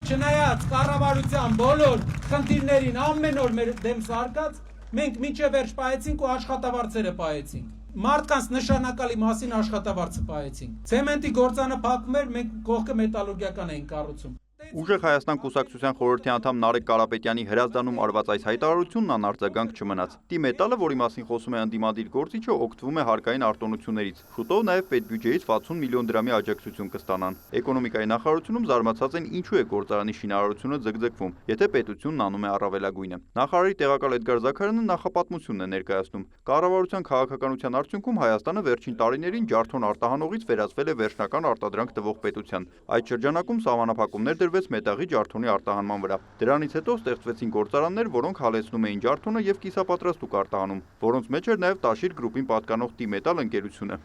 Չնայած կառավարության բոլոր խնդիրներին ամեն օր մեր դեմ սարկած, մենք մինչև վերջ պահեցինք ու աշխատավարձերը պահեցինք։ Մարդկանց նշանակալի մասին աշխատավարձը պահեցինք։ Ցեմենտի գործանը փակում էր, մենք կողքը մետալուրգիական էինք կառուցում։ Ուժեղ Հայաստան կուսակցության խորհրդի անդամ Նարեկ Կարապետյանի հրազդանում արված այս հայտարարությունն անարձագանք չմնաց։ Դիմետալը, որի մասին խոսում է ընդդիմադիր գործիչը, օգտվում է հարկային արտոնություններից։ Շուտով նաև պետբյուջեից 60 միլիոն դրամի աջակցություն կստանան։ Էկոնոմիկայի նախարարությունում զարմացած են ինչու է գործարանի շինարարությունը ձգձգվում, եթե պետությունն անում է առավելագույնը։ Նախարարի տեղակալ Էդգար Զաքարյանը նախապատմությունն է ներկայացնում։ Կառավարության քաղաքականության արդյունքում Հայաստանը վերջին տարիներին ջարդոն արտահանողից վերածվել է վերջնական արտադրանք տվող պետության։ Այդ շրջանակում սահմանափակումներ դրվեց մետաղի ջարդոնի արտահանման վրա։ Դրանից հետո ստեղծվեցին գործարաններ, որոնք հալեցնում էին ջարդոնը եւ կիսապատրաստուկ արտահանում, որոնց մեջ էր նաև Տաշիր գրուպին պատկանող Տիմետալ ընկերությունը։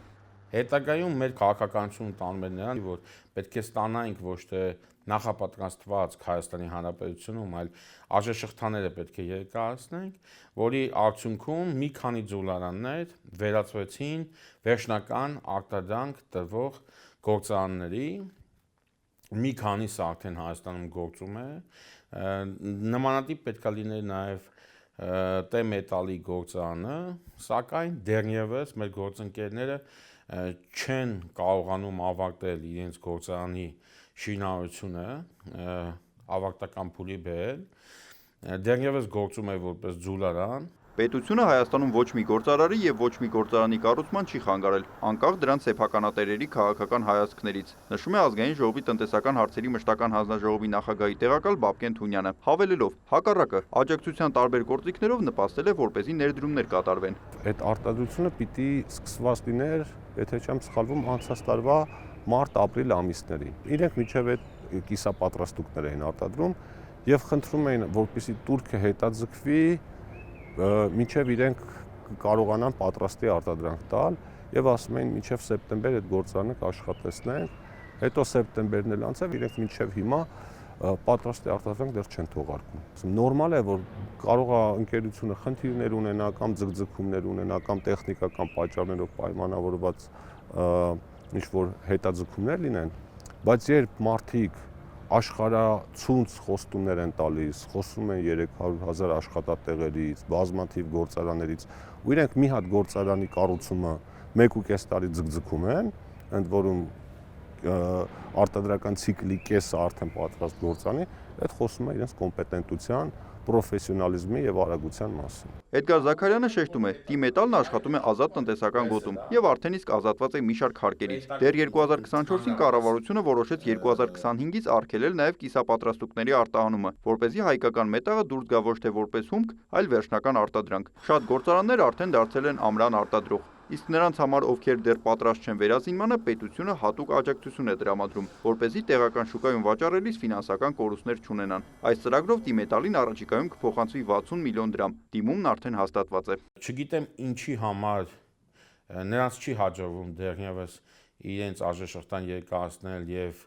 Հետագայում մեր քաղաքականությունը տանում է նրան, որ պետք է ստանայինք ոչ թե նախապատրաստված Հայաստանի Հանրապետությունում, այլ արժեշղթաները պետք է երկարացնենք, որի արդյունքում մի քանի ձուլարաններ վերածվեցին վերջնական արտադրանք տվող գործարանների, մի քանիսը արդեն Հայաստանում գործում է, նմանատիպ պետք է լիներ նաև Տեմետալի գործարանը, սակայն դեռևս մեր գործընկերները չեն կարողանում ավարտել իրենց գործարանի շինարարությունը, ավարտական փուլի բերել, դեռևս գործում է որպես ձուլարան։ Պետությունը Հայաստանում ոչ մի գործարարի եւ ոչ մի գործարանի կառուցման չի խանգարել, անկախ դրանց սեփականատերերի քաղաքական հայացքներից, նշում է Ազգային ժողովի տնտեսական հարցերի մշտական հանձնաժողովի նախագահի տեղակալ Բաբկեն Թունյանը, հավելելով, հակառակը, աջակցության տարբեր գործիքներով նպաստել է, որպեսզի ներդրումներ կատարվեն։ Այդ արտադրությունը պիտի սկսված լիներ, եթե չեմ սխալվում, անցած տարվա մարտ-ապրիլ ամիսներին։ Իրենք մինչև այդ կիսապատրաստուկներ էին արտադրում եւ խնդրում էին, որպեսզի Թուրքիա հետաձգվի մինչև իրենք կարողանան պատրաստի արտադրանք տալ եւ ասում էին մինչև սեպտեմբեր այդ գործարանը կաշխատեցնենք, հետո սեպտեմբերն էլ անցավ, իրենք մինչև հիմա պատրաստի արտադրանք դեռ չեն թողարկում։ Նորմալ է, որ կարող է ընկերությունը խնդիրներ ունենա կամ ձգձգումներ ունենա կամ տեխնիկական պատճառներով պայմանավորված ինչ-որ հետաձգումներ լինեն, բայց երբ մարդիկ աշխարհացունց խոստումներ են տալիս, խոսում են 300,000 աշխատատեղերից, բազմաթիվ գործարաններից, ու իրենք մի հատ գործարանի կառուցումը 1.5 տարի ձգձգում են, ընդ որում արտադրական ցիկլի կեսը արդեն պատրաստ գործարանի, այդ խոսում է իրենց կոմպետենտության, պրոֆեսիոնալիզմի եւ արագության մասին։ Էդգար Զաքարյանը շեշտում է, Տիմետալն աշխատում է ազատ տնտեսական գոտում եւ արդեն իսկ ազատված է մի շարք հարկերից։ Դեռ 2024-ին կառավարությունը որոշեց 2025-ից արգելել նաեւ կիսապատրաստուկների արտահանումը, որպեսզի հայկական մետաղը դուրս գա ոչ թե որպես հումք, այլ վերջնական արտադրանք։ Շատ գործարաններ արդեն դարձել են ամրան արտադրող։ Իսկ նրանց համար, ովքեր դեռ պատրաստ չեն վերազինմանը, պետությունը հատուկ աջակցություն է տրամադրում, որպեսզի տեղական շուկայում վաճառելիս ֆինանսական կորուստներ չունենան։ Այս ծրագրով Տիմետալին առաջիկայում կփոխանցվի 60 միլիոն դրամ, դիմումն արդեն հաստատված է։ Չգիտեմ ինչի համար նրանց չի հաջողվում դեռևս իրենց արժեշղթան երկարացնել եւ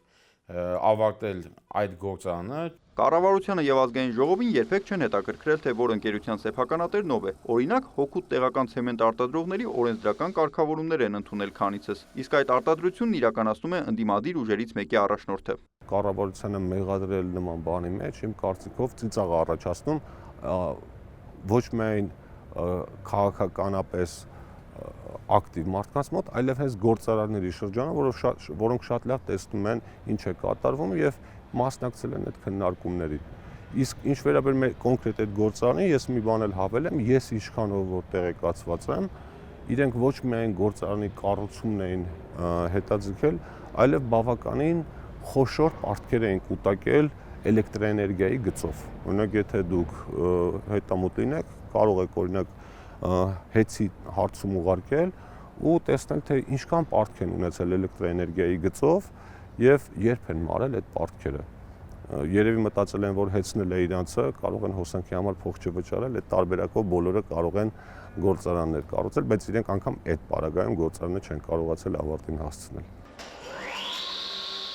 ավարտել այդ գործարանը։ Կառավարությանը եւ Ազգային ժողովին երբեք չեն հետաքրքրել, թե որ ընկերության սեփականատերն ով է։ Օրինակ, հօգուտ տեղական ցեմենտ արտադրողների օրենսդրական կարգավորումներ են ընդունել քանիցս, իսկ այդ արտադրությունն իրականացնում է ընդդիմադիր ուժերից մեկի առաջնորդը։ Կառավարությանը մեղադրել նման բանի մեջ իմ կարծիքով ծիծաղ առաջացնում ոչ միայն քաղաքականապես ակտիվ մարդկանց մոտ, այլև հենց գործարանների շրջանը, որոնք շատ լավ տեսնում են ինչ է կատարվում եւ մասնակցել են այդ քննարկումներին։ Իսկ ինչ վերաբերում է կոնկրետ այդ գործարանի, ես մի բան էլ հավելեմ, ես ինչքանով որ տեղեկացված եմ, իրենք ոչ միայն գործարանի կառուցումն էին հետաձգել, այլև բավականին խոշոր պարտքեր էին կուտակել էլեկտրաէներգիայի գծով։ Օրինակ, եթե դուք հետամուտ լինեք, կարող եք օրինակ հեծի հարցում ուղարկել ու տեսնել, թե ինչքան պարտք են ունեցել էլեկտրաէներգիայի գծով եւ երբ են մարել այդ պարտքերը։ Երևի մտածել են, որ հեծնել է իրանցը, կարող են հոսանքի համար փող չվճարել, այդ տարբերակով բոլորը կարող են գործարաններ կառուցել, բայց իրենք անգամ այդ պարագայում գործարանը չեն կարողացել ավարտին հասցնել։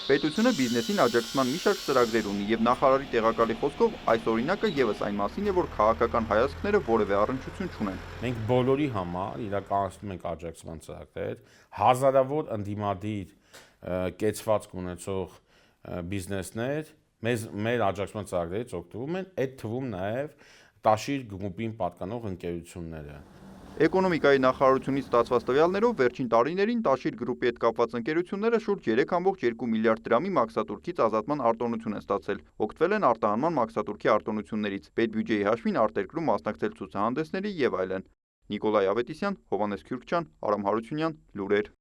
Պետությունը բիզնեսին աջակցման մի շարք ծրագրեր ունի եւ նախարարի տեղակալի խոսքով այս օրինակը եւս այն մասին է, որ քաղաքական հայացքները որևէ առնչություն չունեն։ Մենք բոլորի համար իրականացնում ենք աջակցման ծրագրեր, հազարավոր ընդդիմադիր կեցվածք ունեցող բիզնեսներ Մեր աջակցության ծրագրերից օգտվում են, այդ թվում նաև Տաշիր գրուպին պատկանող ընկերությունները։ Էկոնոմիկայի նախարարությունից ստացված տվյալներով վերջին տարիներին Տաշիր գրուպի հետ կապված ընկերությունները շուրջ 3.2 միլիարդ դրամի մաքսատուրքից ազատման արտոնություն են ստացել, օգտվել են արտահանման մաքսատուրքի արտոնություններից, պետբյուջեի հաշվին արտերկրում մասնակցել ցուցահանդեսների եւ այլն։ Նիկոլայ Ավետիսյան, Հովհաննես Քյուրքչյան, Արամ Հարությունյան, լուրեր։